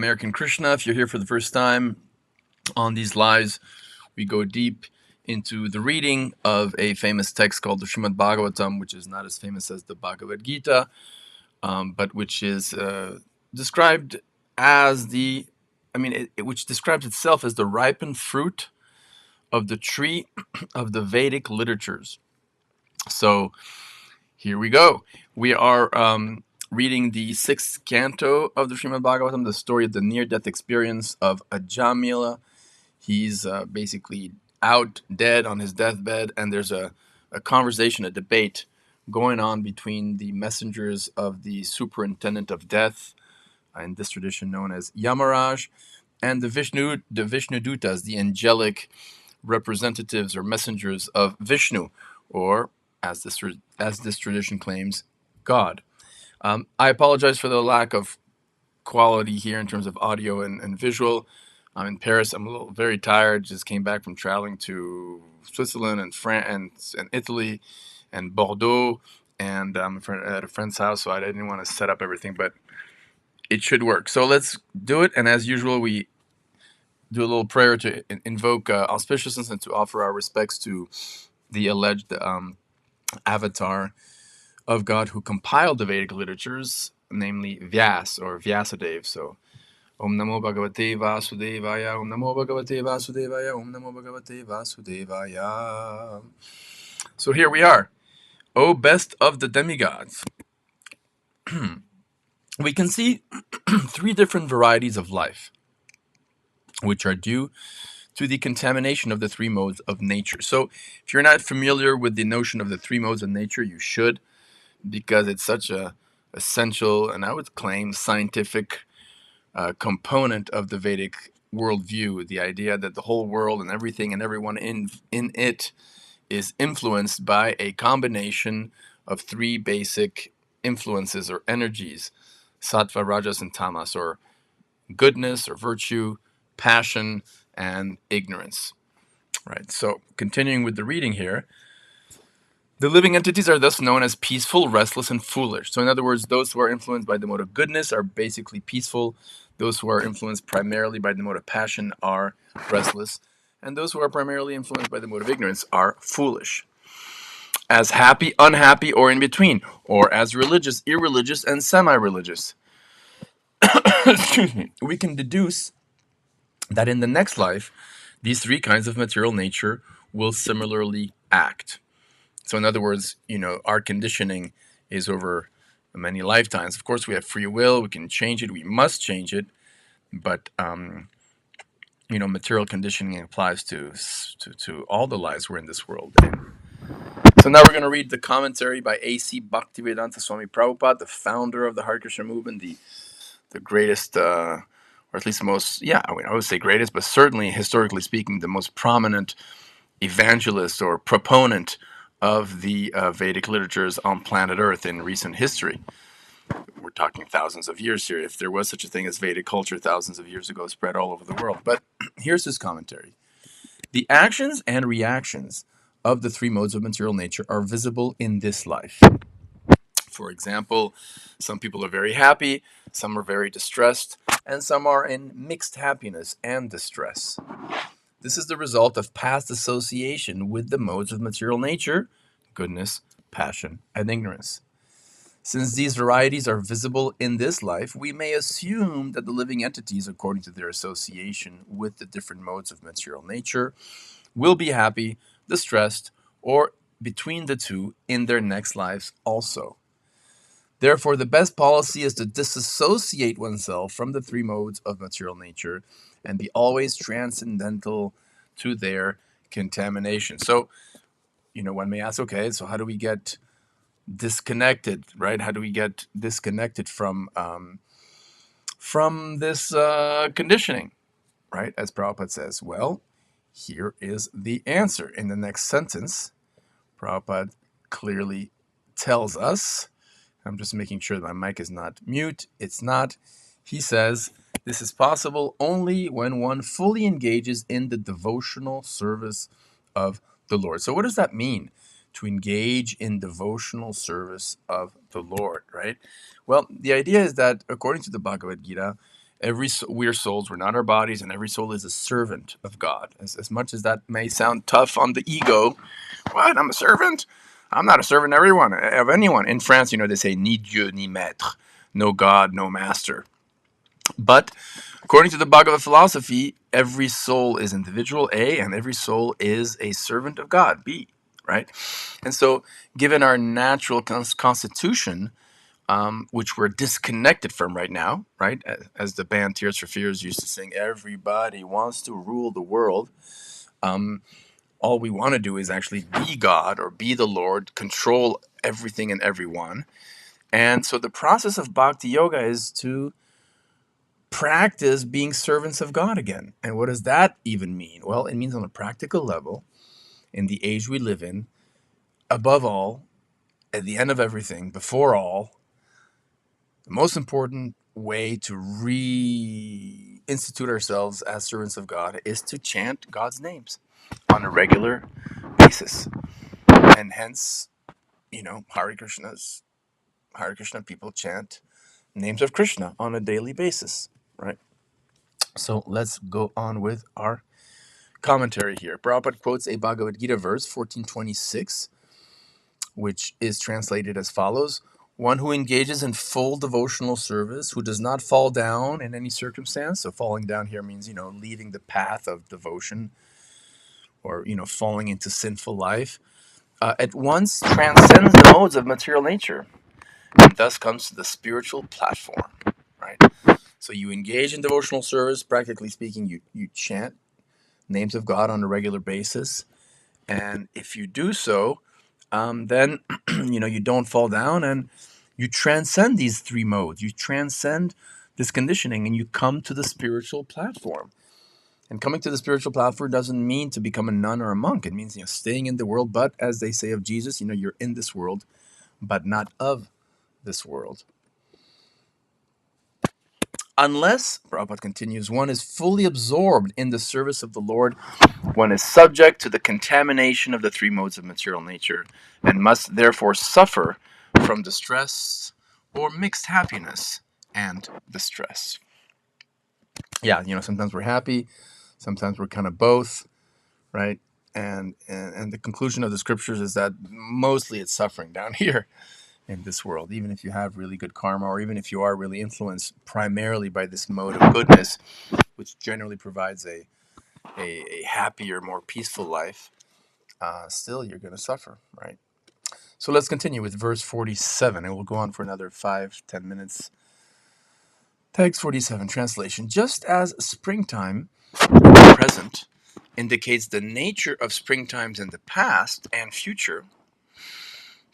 American Krishna. If you're here for the first time on these lives, we go deep into the reading of a famous text called the Srimad Bhagavatam, which is not as famous as the Bhagavad-Gita, but which is described as which describes itself as the ripened fruit of the tree of the Vedic literatures. So here we go. We are reading the sixth canto of the Srimad Bhagavatam, the story of the near-death experience of Ajamila. He's basically out, dead on his deathbed, and there's a conversation, a debate going on between the messengers of the superintendent of death, in this tradition known as Yamaraj, and the Vishnudutas, the angelic representatives or messengers of Vishnu, or as this tradition claims, God. I apologize for the lack of quality here in terms of audio and visual. I'm in Paris. I'm very tired. Just came back from traveling to Switzerland and France and Italy and Bordeaux, and I'm at a friend's house, so I didn't want to set up everything, but it should work. So let's do it. And as usual, we do a little prayer to invoke auspiciousness and to offer our respects to the alleged avatar of God who compiled the Vedic literatures, namely Vyas or Vyasadeva. So, Om Namo Bhagavate Vasudevaya, Om Namo Bhagavate Vasudevaya, Om Namo Bhagavate Vasudevaya. So here we are. O best of the demigods. We can see three different varieties of life, which are due to the contamination of the three modes of nature. So if you're not familiar with the notion of the three modes of nature, you should, because it's such a essential, and I would claim scientific component of the Vedic worldview, the idea that the whole world and everything and everyone in it is influenced by a combination of three basic influences or energies, sattva, rajas, and tamas, or goodness or virtue, passion, and ignorance. Right. So continuing with the reading here, the living entities are thus known as peaceful, restless, and foolish. So in other words, those who are influenced by the mode of goodness are basically peaceful. Those who are influenced primarily by the mode of passion are restless. And those who are primarily influenced by the mode of ignorance are foolish. As happy, unhappy, or in between. Or as religious, irreligious, and semi-religious. Excuse me. We can deduce that in the next life, these three kinds of material nature will similarly act. So in other words, our conditioning is over many lifetimes. Of course, we have free will. We can change it. We must change it. But, material conditioning applies to all the lives we're in this world. So now we're going to read the commentary by A.C. Bhaktivedanta Swami Prabhupada, the founder of the Hare Krishna movement, the greatest, or at least most, I would say greatest, but certainly historically speaking, the most prominent evangelist or proponent of the Vedic literatures on planet Earth in recent history. We're talking thousands of years here. If there was such a thing as Vedic culture thousands of years ago, spread all over the world. But here's his commentary. The actions and reactions of the three modes of material nature are visible in this life. For example, some people are very happy, some are very distressed, and some are in mixed happiness and distress. This is the result of past association with the modes of material nature, goodness, passion, and ignorance. Since these varieties are visible in this life, we may assume that the living entities, according to their association with the different modes of material nature, will be happy, distressed, or between the two in their next lives also. Therefore, the best policy is to disassociate oneself from the three modes of material nature and be always transcendental to their contamination. So, one may ask, okay, so how do we get disconnected, right? How do we get disconnected from this conditioning, right? As Prabhupada says, well, here is the answer. In the next sentence, Prabhupada clearly tells us, I'm just making sure that my mic is not mute. It's not. He says, this is possible only when one fully engages in the devotional service of the Lord. So what does that mean, to engage in devotional service of the Lord, right? Well, the idea is that according to the Bhagavad-Gita, We're souls, we're not our bodies, and every soul is a servant of God. As much as that may sound tough on the ego, what? I'm a servant? I'm not a servant of anyone. In France, they say ni Dieu ni maître, no God, no master. But according to the Bhagavad philosophy, every soul is individual, A, and every soul is a servant of God, B, right? And so, given our natural constitution, which we're disconnected from right now, right? As the band Tears for Fears used to sing, everybody wants to rule the world. All we want to do is actually be God or be the Lord, control everything and everyone. And so the process of bhakti yoga is to practice being servants of God again. And what does that even mean? Well, it means on a practical level, in the age we live in, above all, at the end of everything, before all, the most important way to reinstitute ourselves as servants of God is to chant God's names on a regular basis. And hence, Hare Krishna people chant names of Krishna on a daily basis, right? So let's go on with our commentary here. Prabhupada quotes a Bhagavad-Gita verse, 1426, which is translated as follows: one who engages in full devotional service, who does not fall down in any circumstance. So falling down here means, leaving the path of devotion or, falling into sinful life, at once transcends the modes of material nature and thus comes to the spiritual platform, right? So you engage in devotional service, practically speaking, you chant names of God on a regular basis. And if you do so, then you don't fall down, and you transcend these three modes. You transcend this conditioning, and you come to the spiritual platform. And coming to the spiritual platform doesn't mean to become a nun or a monk. It means staying in the world, but as they say of Jesus, you're in this world, but not of this world. Unless, Prabhupada continues, one is fully absorbed in the service of the Lord, one is subject to the contamination of the three modes of material nature and must therefore suffer from distress or mixed happiness and distress. Yeah, sometimes we're happy, sometimes we're kind of both, right? And the conclusion of the scriptures is that mostly it's suffering down here in this world, even if you have really good karma, or even if you are really influenced primarily by this mode of goodness, which generally provides a happier, more peaceful life, still you're going to suffer, right? So let's continue with verse 47, and we'll go on for another 5-10 minutes. Text 47, translation. Just as springtime, present, indicates the nature of springtimes in the past and future,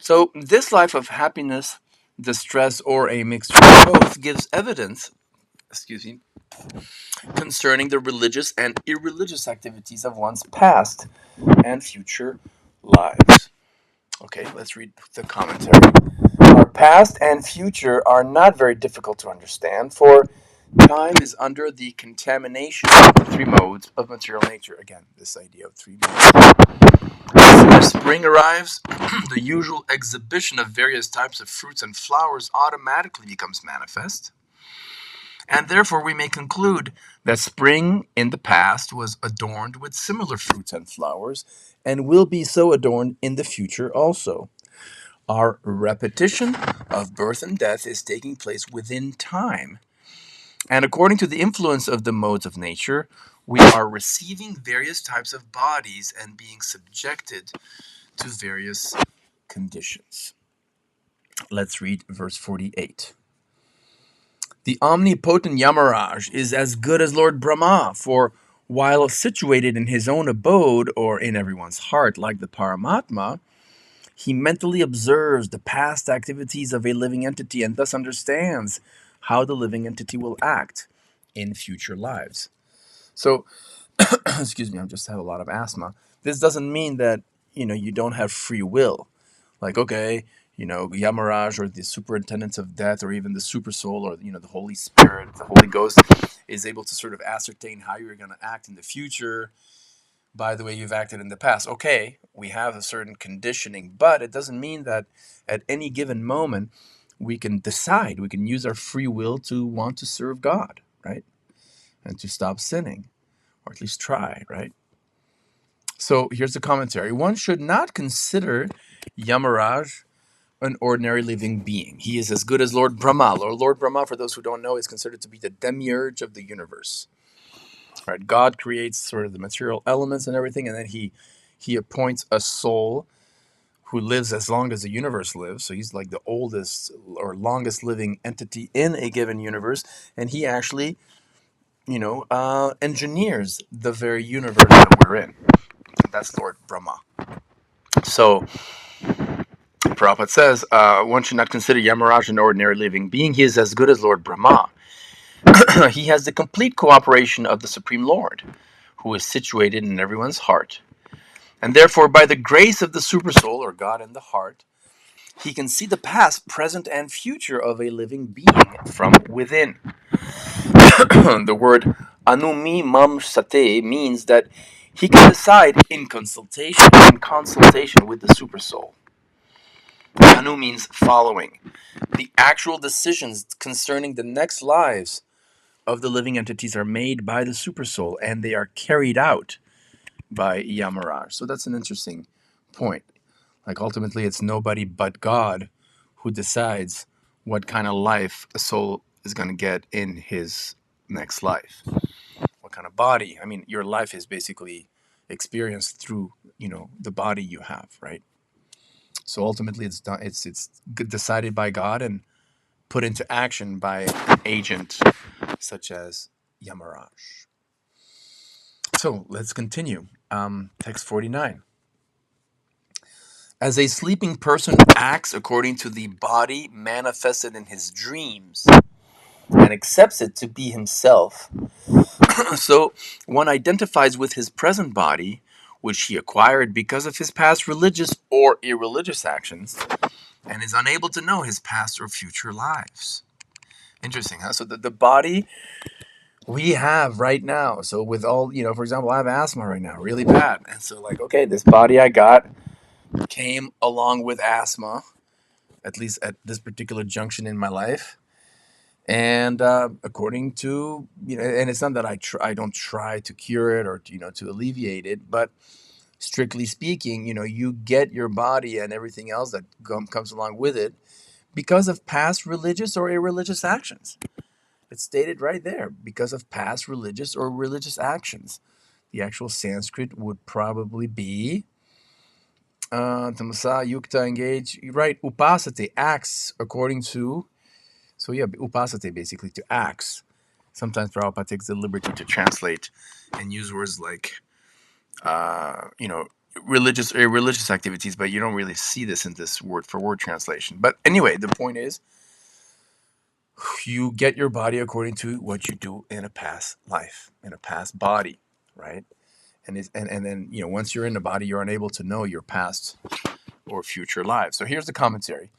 so this life of happiness, distress, or a mixture of both gives evidence, concerning the religious and irreligious activities of one's past and future lives. Okay, let's read the commentary. Our past and future are not very difficult to understand, for time is under the contamination of the three modes of material nature. Again, this idea of three modes. As spring arrives, the usual exhibition of various types of fruits and flowers automatically becomes manifest. And therefore we may conclude that spring in the past was adorned with similar fruits and flowers, and will be so adorned in the future also. Our repetition of birth and death is taking place within time. And according to the influence of the modes of nature, we are receiving various types of bodies and being subjected to various conditions. Let's read verse 48. The omnipotent Yamaraj is as good as Lord Brahma, for while situated in his own abode, or in everyone's heart, like the Paramatma, he mentally observes the past activities of a living entity and thus understands how the living entity will act in future lives. So, excuse me, I just have a lot of asthma. This doesn't mean that, you don't have free will. Like, okay, Yamaraj or the superintendents of death, or even the super soul, or, the Holy Spirit, the Holy Ghost, is able to sort of ascertain how you're going to act in the future by the way you've acted in the past. Okay, we have a certain conditioning, but it doesn't mean that at any given moment we can decide, we can use our free will to want to serve God, right? And to stop sinning, or at least try, right? So here's the commentary. One should not consider Yamaraj an ordinary living being. He is as good as Lord Brahma. Lord Brahma, for those who don't know, is considered to be the demiurge of the universe. Right? God creates sort of the material elements and everything, and then he appoints a soul who lives as long as the universe lives. So he's like the oldest or longest living entity in a given universe, and he actually, engineers the very universe that we're in. That's Lord Brahma. So Prabhupada says, one should not consider Yamaraj an ordinary living being. He is as good as Lord Brahma. He has the complete cooperation of the Supreme Lord, who is situated in everyone's heart. And therefore, by the grace of the Supersoul, or God in the heart, he can see the past, present, and future of a living being from within. The word anumi mam sate means that he can decide in consultation with the Supersoul. Anu means following. The actual decisions concerning the next lives of the living entities are made by the Supersoul, and they are carried out by Yamaraj. So that's an interesting point. Like ultimately, it's nobody but God who decides what kind of life a soul is going to get in his next life. What kind of body? I mean, your life is basically experienced through, the body you have, right? So ultimately, it's done. It's decided by God and put into action by an agent such as Yamaraj. So let's continue. Text 49. As a sleeping person acts according to the body manifested in his dreams and accepts it to be himself, so one identifies with his present body, which he acquired because of his past religious or irreligious actions, and is unable to know his past or future lives. Interesting, huh? So the body we have right now. So with all, for example, I have asthma right now, really bad. And so okay, this body I got came along with asthma, at least at this particular junction in my life. And according to, and it's not that I don't try to cure it or, to alleviate it, but strictly speaking, you get your body and everything else that comes along with it because of past religious or irreligious actions. It's stated right there, because of past religious or religious actions. The actual Sanskrit would probably be tamasa yukta engage. Right, upasate acts according to. So yeah, upasate basically to acts. Sometimes Prabhupada takes the liberty to translate and use words like, religious or irreligious activities, but you don't really see this in this word for word translation. But anyway, the point is, you get your body according to what you do in a past life, in a past body, right? And then once you're in the body, you're unable to know your past or future lives. So here's the commentary.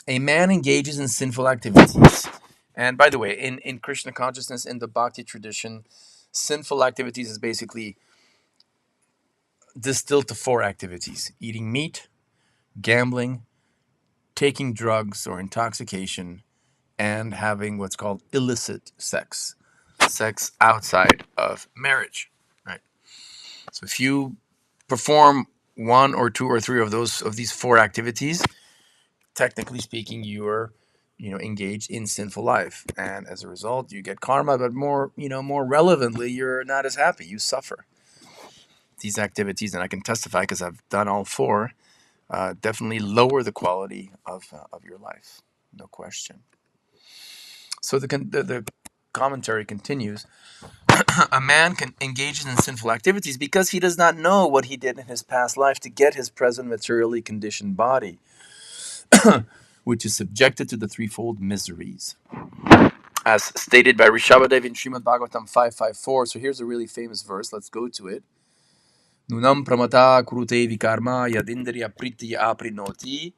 A man engages in sinful activities. And by the way, in Krishna consciousness, in the Bhakti tradition, sinful activities is basically distilled to 4 activities: eating meat, gambling, taking drugs or intoxication, and having what's called illicit sex. Sex outside of marriage, right? So if you perform 1 or 2 or 3 of these 4 activities, technically speaking, you are, engaged in sinful life, and as a result, you get karma. But more relevantly, you're not as happy. You suffer. These activities, and I can testify because I've done all 4, definitely lower the quality of your life, no question. So the commentary continues. A man can engage in sinful activities because he does not know what he did in his past life to get his present materially conditioned body, which is subjected to the threefold miseries, as stated by Rishabhadev in Srimad Bhagavatam 5.5.4. So here's a really famous verse. Let's go to it. Nunam pramata kurute vikarma yadindriya pritya aprinoti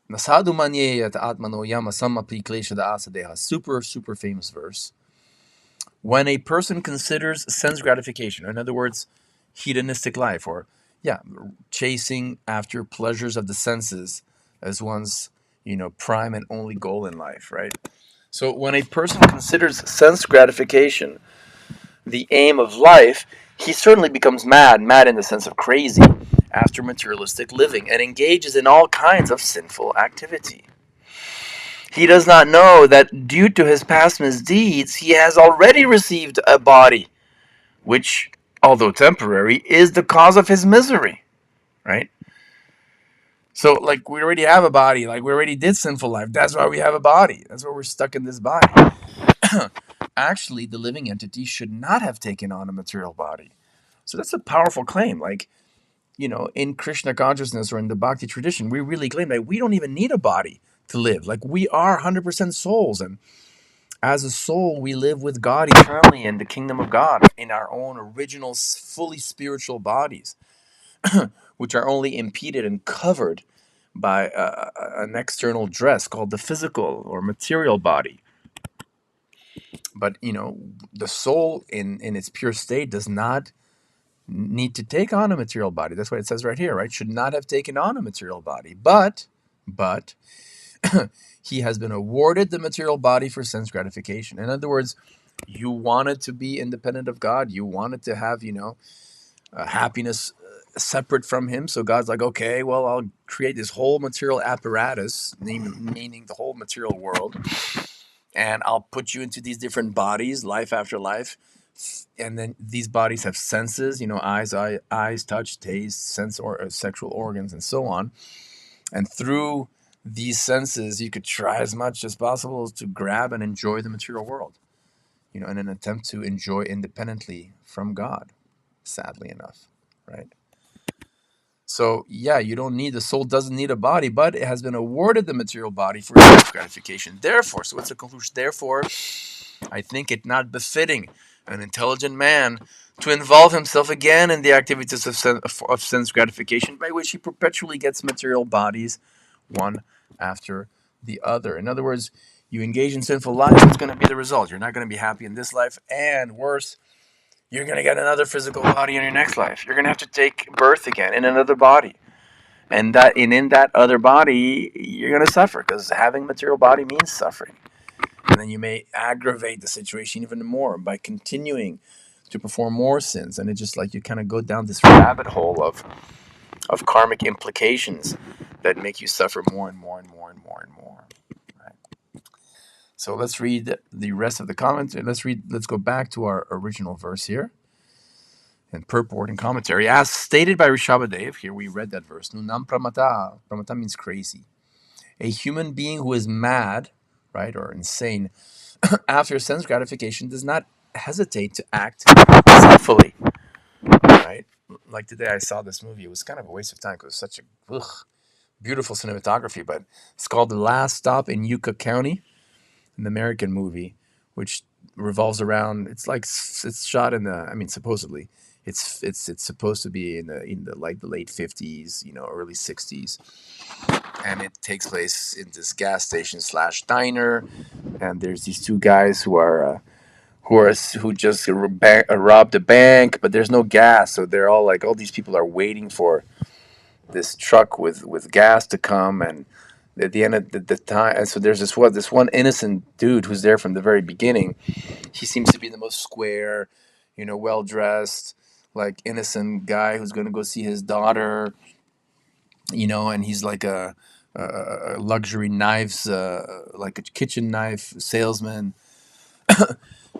nasadu manyeyat atmano yamasam aprikleshada asadeha. Super famous verse. When a person considers sense gratification, in other words, hedonistic life, or chasing after pleasures of the senses as one's prime and only goal in life, right? So when a person considers sense gratification the aim of life, he certainly becomes mad in the sense of crazy, after materialistic living, and engages in all kinds of sinful activity. He does not know that due to his past misdeeds, he has already received a body, which, although temporary, is the cause of his misery, right? So, like, we already have a body, like, we already did sinful life. That's why we have a body. That's why we're stuck in this body. Actually, the living entity should not have taken on a material body. So that's a powerful claim. Like, in Krishna consciousness or in the Bhakti tradition, we really claim that we don't even need a body to live. Like, we are 100% souls. And as a soul, we live with God eternally in the kingdom of God in our own original, fully spiritual bodies, which are only impeded and covered by an external dress called the physical or material body. But, the soul in its pure state does not need to take on a material body. That's what it says right here, right? Should not have taken on a material body. But he has been awarded the material body for sense gratification. In other words, you wanted to be independent of God. You wanted to have, happiness separate from him. So God's like, okay, well, I'll create this whole material apparatus, meaning the whole material world, and I'll put you into these different bodies, life after life. And then these bodies have senses, eyes, touch, taste, sense or sexual organs, and so on. And through these senses, you could try as much as possible to grab and enjoy the material world, in an attempt to enjoy independently from God, sadly enough, right? So, yeah, the soul doesn't need a body, but it has been awarded the material body for sense gratification. Therefore, so what's the conclusion? Therefore, I think it not befitting an intelligent man to involve himself again in the activities of sense gratification, by which he perpetually gets material bodies, one after the other. In other words, you engage in sinful life, what's going to be the result? You're not going to be happy in this life, and worse, you're going to get another physical body in your next life. You're going to have to take birth again in another body. And in that other body, you're going to suffer, because having material body means suffering. And then you may aggravate the situation even more by continuing to perform more sins. And it's just like you kind of go down this rabbit hole of karmic implications that make you suffer more and more and more and more and more. Right? So let's read the rest of the comments. Let's go back to our original verse here in purport and commentary. As stated by Rishabhadev, here we read that verse. Nunam pramata. Pramata means crazy. A human being who is mad, right, or insane, after sense gratification does not hesitate to act sinfully, right? Like today I saw this movie. It was kind of a waste of time because it was such a beautiful cinematography, but it's called The Last Stop in Yucca County, an American movie, which revolves around, it's shot in supposedly it's supposed to be in the like the late 50s, early 60s, and it takes place in this gas station slash diner, and there's these two guys who just robbed a bank, but there's no gas, so they're all these people are waiting for this truck with gas to come, and at the end of the time, and so there's this one innocent dude who's there from the very beginning. He seems to be the most square, well dressed, like innocent guy who's going to go see his daughter, and he's like a luxury knives, like a kitchen knife salesman.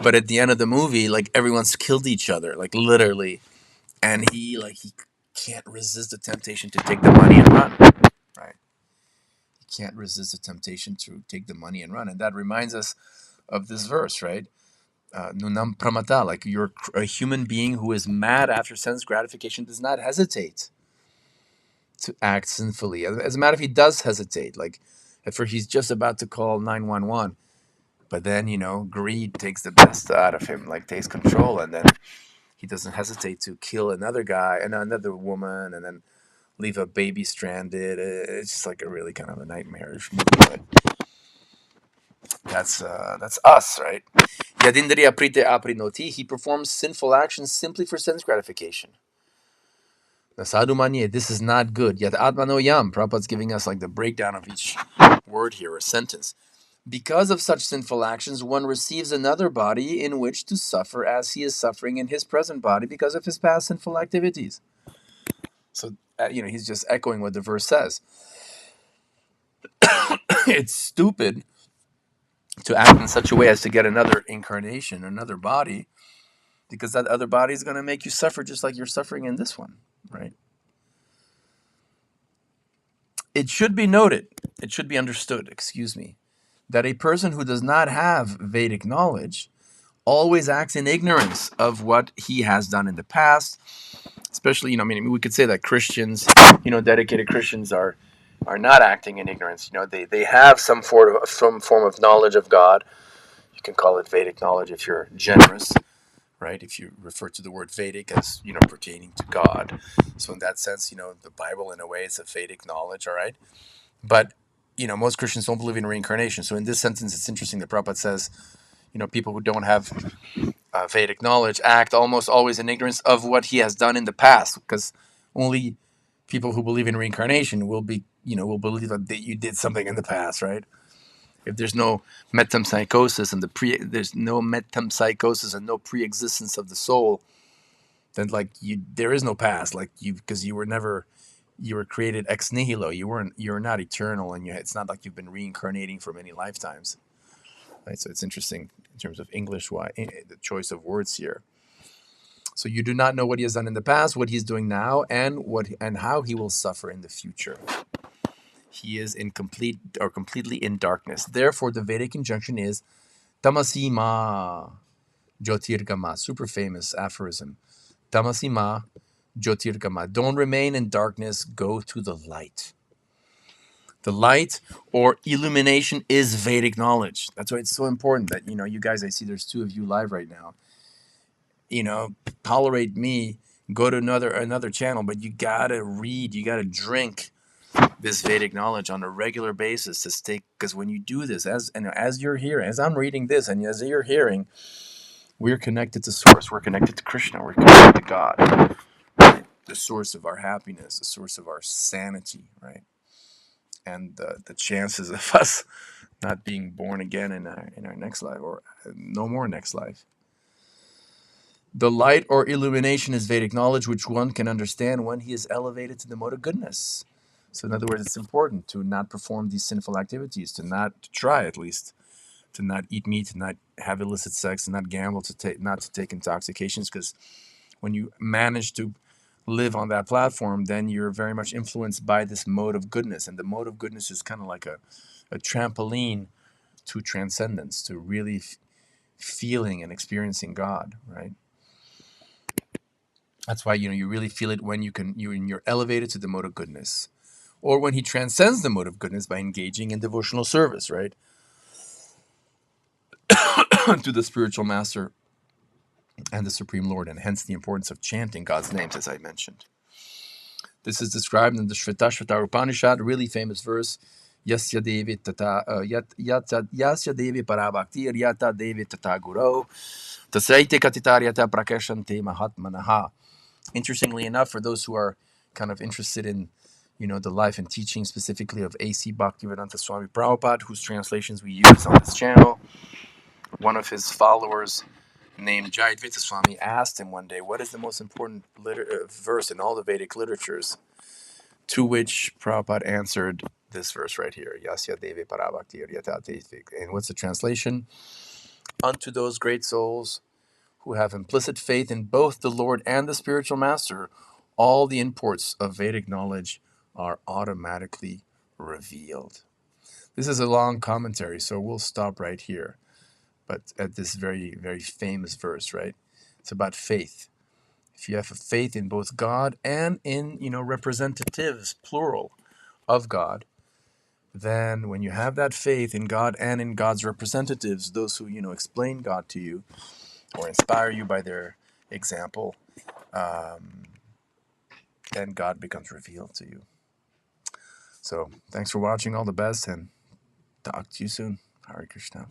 But at the end of the movie, like everyone's killed each other, like literally, and he can't resist the temptation to take the money and run. Right? He can't resist the temptation to take the money and run, and that reminds us of this verse, right? Nunam pramata, like you're a human being who is mad after sense gratification does not hesitate to act sinfully. As a matter of fact, he does hesitate. Like at first, he's just about to call 911. But then, greed takes the best out of him, like takes control, and then he doesn't hesitate to kill another guy and another woman, and then leave a baby stranded. It's just like a really kind of a nightmarish movie, but that's us, right? Yadindriya prite aprinoti. He performs sinful actions simply for sense gratification. The sadhu manye, this is not good. Yat atmano yam. Prabhupada's giving us like the breakdown of each word here, or sentence. Because of such sinful actions, one receives another body in which to suffer as he is suffering in his present body because of his past sinful activities. So, he's just echoing what the verse says. It's stupid to act in such a way as to get another incarnation, another body, because that other body is going to make you suffer just like you're suffering in this one, right? It should be noted, it should be understood, that a person who does not have Vedic knowledge always acts in ignorance of what he has done in the past. Especially, we could say that Christians, dedicated Christians are not acting in ignorance. They have some form of knowledge of God. You can call it Vedic knowledge if you're generous, right? If you refer to the word Vedic as, pertaining to God. So in that sense, the Bible in a way is a Vedic knowledge, all right? But, most Christians don't believe in reincarnation. So in this sentence, it's interesting that Prabhupada says, people who don't have Vedic knowledge act almost always in ignorance of what he has done in the past, because only people who believe in reincarnation will believe that you did something in the past, right? If there's no metempsychosis and there's no metempsychosis and no pre-existence of the soul, then there is no past, because you were created ex nihilo. You're not eternal, and it's not like you've been reincarnating for many lifetimes. Right? So it's interesting in terms of English, why the choice of words here. So you do not know what he has done in the past, what he's doing now, and how he will suffer in the future. He is completely in darkness. Therefore, the Vedic injunction is Tamasi ma Jyotirgama, super famous aphorism. Tamasi ma Jyotirgama. Don't remain in darkness, go to the light. The light or illumination is Vedic knowledge. That's why it's so important that, you guys, I see there's 2 of you live right now. Tolerate me, go to another channel, but you gotta read, you gotta drink this Vedic knowledge on a regular basis to stay, because when you do this, as you're hearing, as I'm reading this, and as you're hearing, we're connected to Source, we're connected to Krishna, we're connected to God, right? The source of our happiness, the source of our sanity, right? And the chances of us not being born again in our next life, or no more next life. The light or illumination is Vedic knowledge, which one can understand when he is elevated to the mode of goodness. So in other words, it's important to not perform these sinful activities, to try at least, to not eat meat, to not have illicit sex, to not gamble, not to take intoxications, because when you manage to live on that platform, then you're very much influenced by this mode of goodness. And the mode of goodness is kind of like a trampoline to transcendence, to really feeling and experiencing God, right? That's why you really feel it when you're elevated to the mode of goodness, or when he transcends the mode of goodness by engaging in devotional service, right, to the spiritual master and the Supreme Lord, and hence the importance of chanting God's names, as I mentioned. This is described in the Shvetashvatara Upanishad, a really famous verse. Yasya Devi Tata Yasya Devi Parabhaktir Yata Devi Tata Guru Tasaite Katitaryata Prakashante Mahatmanaha. Interestingly enough, for those who are kind of interested in, the life and teaching specifically of A.C. Bhaktivedanta Swami Prabhupada, whose translations we use on this channel, one of his followers named Jayadvaita Swami asked him one day, what is the most important verse in all the Vedic literatures? To which Prabhupada answered this verse right here, Yasya Devi Parabhakti Yata Devi. And what's the translation? Unto those great souls who have implicit faith in both the Lord and the spiritual master, all the imports of Vedic knowledge are automatically revealed. This is a long commentary, so we'll stop right here. But at this very, very famous verse, right? It's about faith. If you have a faith in both God and in, representatives, plural, of God, then when you have that faith in God and in God's representatives, those who, explain God to you or inspire you by their example, then God becomes revealed to you. So thanks for watching. All the best, and talk to you soon. Hare Krishna.